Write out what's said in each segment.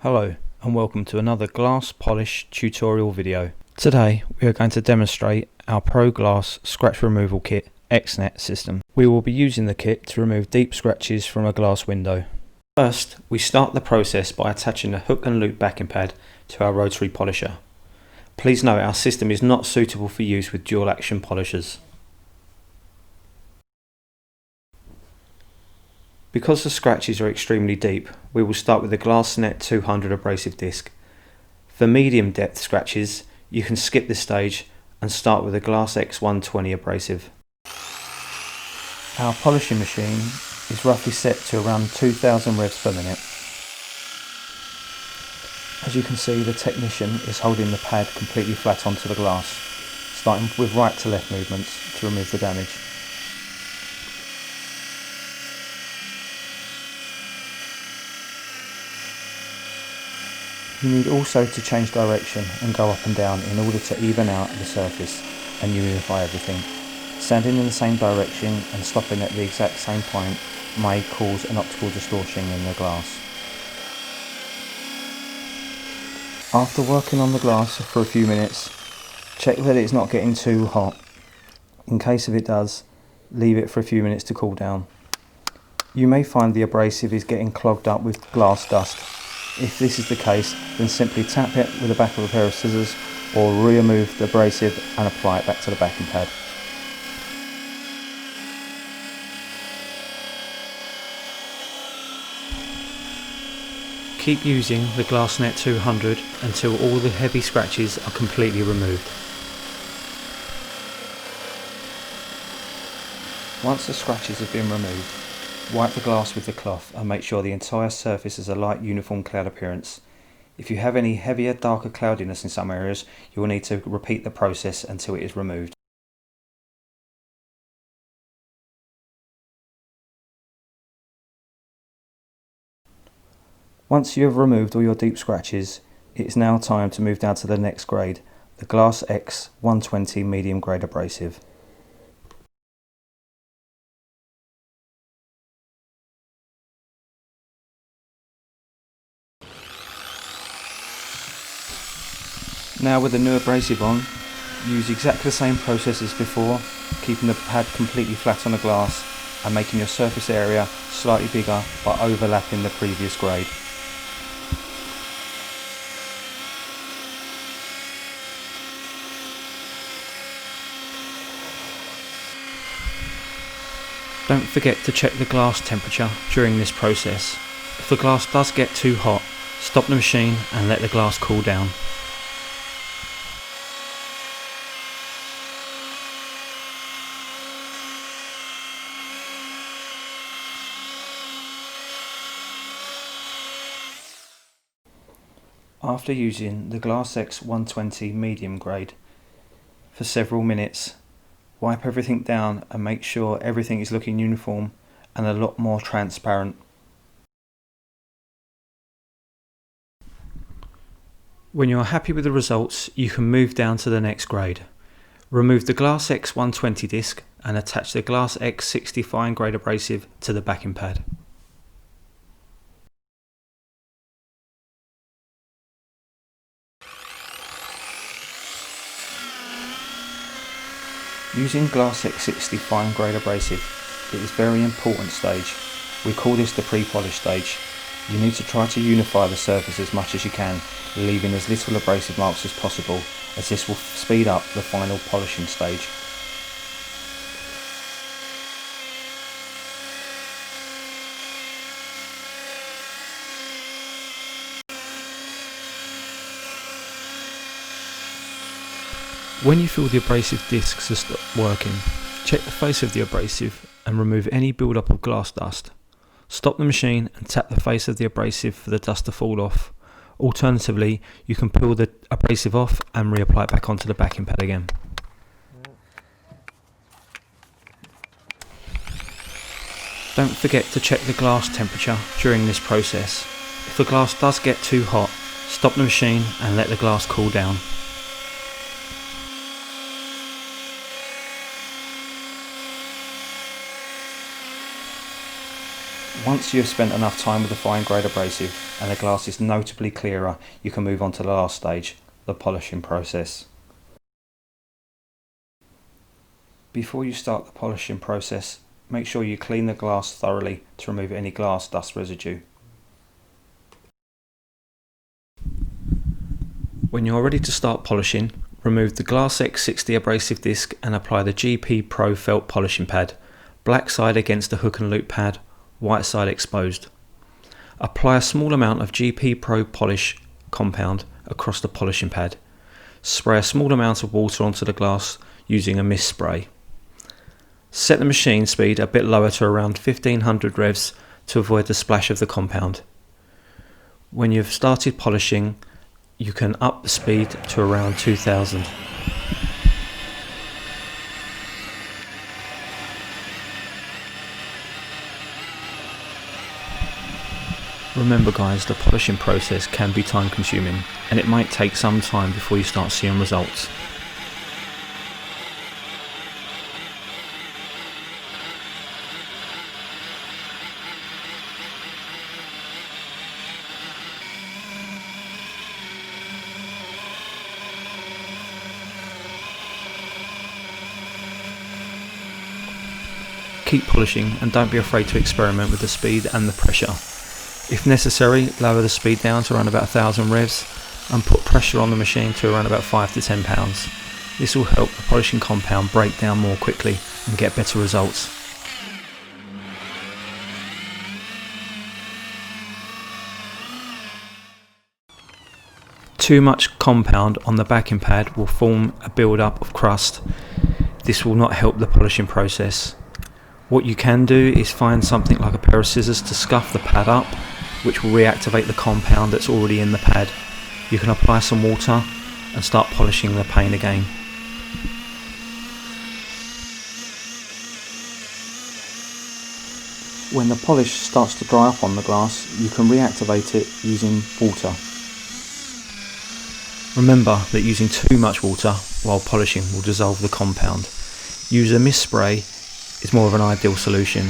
Hello and welcome to another glass polish tutorial video. Today we are going to demonstrate our Pro Glass scratch removal kit xNet system. We will be using the kit to remove deep scratches from a glass window. First, we start the process by attaching a hook and loop backing pad to our rotary polisher. Please note our system is not suitable for use with dual action polishers. Because the scratches are extremely deep, we will start with the xNet 200 abrasive disc. For medium depth scratches, you can skip this stage and start with the Glass X 120 abrasive. Our polishing machine is roughly set to around 2000 revs per minute. As you can see, the technician is holding the pad completely flat onto the glass, starting with right to left movements to remove the damage. You need also to change direction and go up and down in order to even out the surface and unify everything. Standing in the same direction and stopping at the exact same point may cause an optical distortion in the glass. After working on the glass for a few minutes, check that it's not getting too hot. In case if it does, leave it for a few minutes to cool down. You may find the abrasive is getting clogged up with glass dust. If this is the case, then simply tap it with the back of a pair of scissors or remove the abrasive and apply it back to the backing pad. Keep using the xNet 200 until all the heavy scratches are completely removed. Once the scratches have been removed, wipe the glass with the cloth and make sure the entire surface has a light uniform cloud appearance. If you have any heavier, darker cloudiness in some areas, you will need to repeat the process until it is removed. Once you have removed all your deep scratches, it is now time to move down to the next grade, the Glass X 120 medium grade abrasive. Now with the new abrasive on, use exactly the same process as before, keeping the pad completely flat on the glass and making your surface area slightly bigger by overlapping the previous grade. Don't forget to check the glass temperature during this process. If the glass does get too hot, stop the machine and let the glass cool down. After using the Glass X 120 medium grade for several minutes, wipe everything down and make sure everything is looking uniform and a lot more transparent. When you are happy with the results, you can move down to the next grade. Remove the Glass X 120 disc and attach the Glass X 60 fine grade abrasive to the backing pad. Using Glass X 60 fine grade abrasive, it is a very important stage. We call this the pre-polish stage. You need to try to unify the surface as much as you can, leaving as little abrasive marks as possible, as this will speed up the final polishing stage. When you feel the abrasive discs have stopped working, check the face of the abrasive and remove any buildup of glass dust. Stop the machine and tap the face of the abrasive for the dust to fall off. Alternatively, you can peel the abrasive off and reapply it back onto the backing pad again. Don't forget to check the glass temperature during this process. If the glass does get too hot, stop the machine and let the glass cool down. Once you have spent enough time with the fine grade abrasive and the glass is notably clearer, you can move on to the last stage, the polishing process. Before you start the polishing process, make sure you clean the glass thoroughly to remove any glass dust residue. When you are ready to start polishing, remove the Glass X60 abrasive disc and apply the GP Pro felt polishing pad, black side against the hook and loop pad, white side exposed. Apply a small amount of GP Pro polish compound across the polishing pad. Spray a small amount of water onto the glass using a mist spray. Set the machine speed a bit lower to around 1500 revs to avoid the splash of the compound. When you've started polishing, you can up the speed to around 2000. Remember guys, the polishing process can be time consuming and it might take some time before you start seeing results. Keep polishing and don't be afraid to experiment with the speed and the pressure. If necessary, lower the speed down to around about 1000 revs and put pressure on the machine to around about 5 to 10 pounds. This will help the polishing compound break down more quickly and get better results. Too much compound on the backing pad will form a build-up of crust. This will not help the polishing process. What you can do is find something like a pair of scissors to scuff the pad up, which will reactivate the compound that's already in the pad. You can apply some water and start polishing the paint again. When the polish starts to dry up on the glass, you can reactivate it using water. Remember that using too much water while polishing will dissolve the compound. Use a mist spray is more of an ideal solution.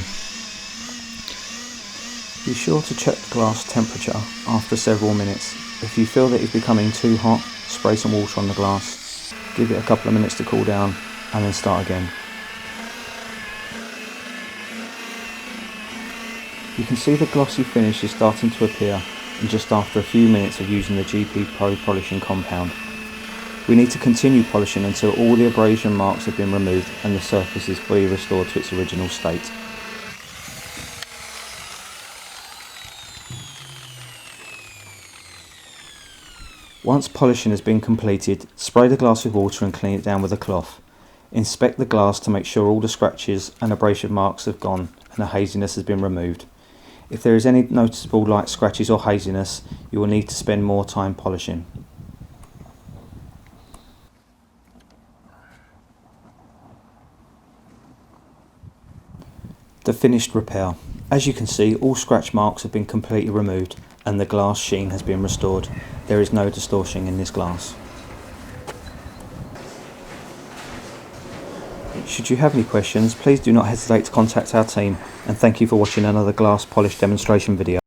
Be sure to check the glass temperature after several minutes. If you feel that it's becoming too hot, spray some water on the glass. Give it a couple of minutes to cool down and then start again. You can see the glossy finish is starting to appear and just after a few minutes of using the GP Pro polishing compound. We need to continue polishing until all the abrasion marks have been removed and the surface is fully restored to its original state. Once polishing has been completed, spray the glass with water and clean it down with a cloth. Inspect the glass to make sure all the scratches and abrasion marks have gone and the haziness has been removed. If there is any noticeable light scratches or haziness, you will need to spend more time polishing. The finished repair. As you can see, all scratch marks have been completely removed and the glass sheen has been restored. There is no distortion in this glass. Should you have any questions, please do not hesitate to contact our team, and thank you for watching another glass polish demonstration video.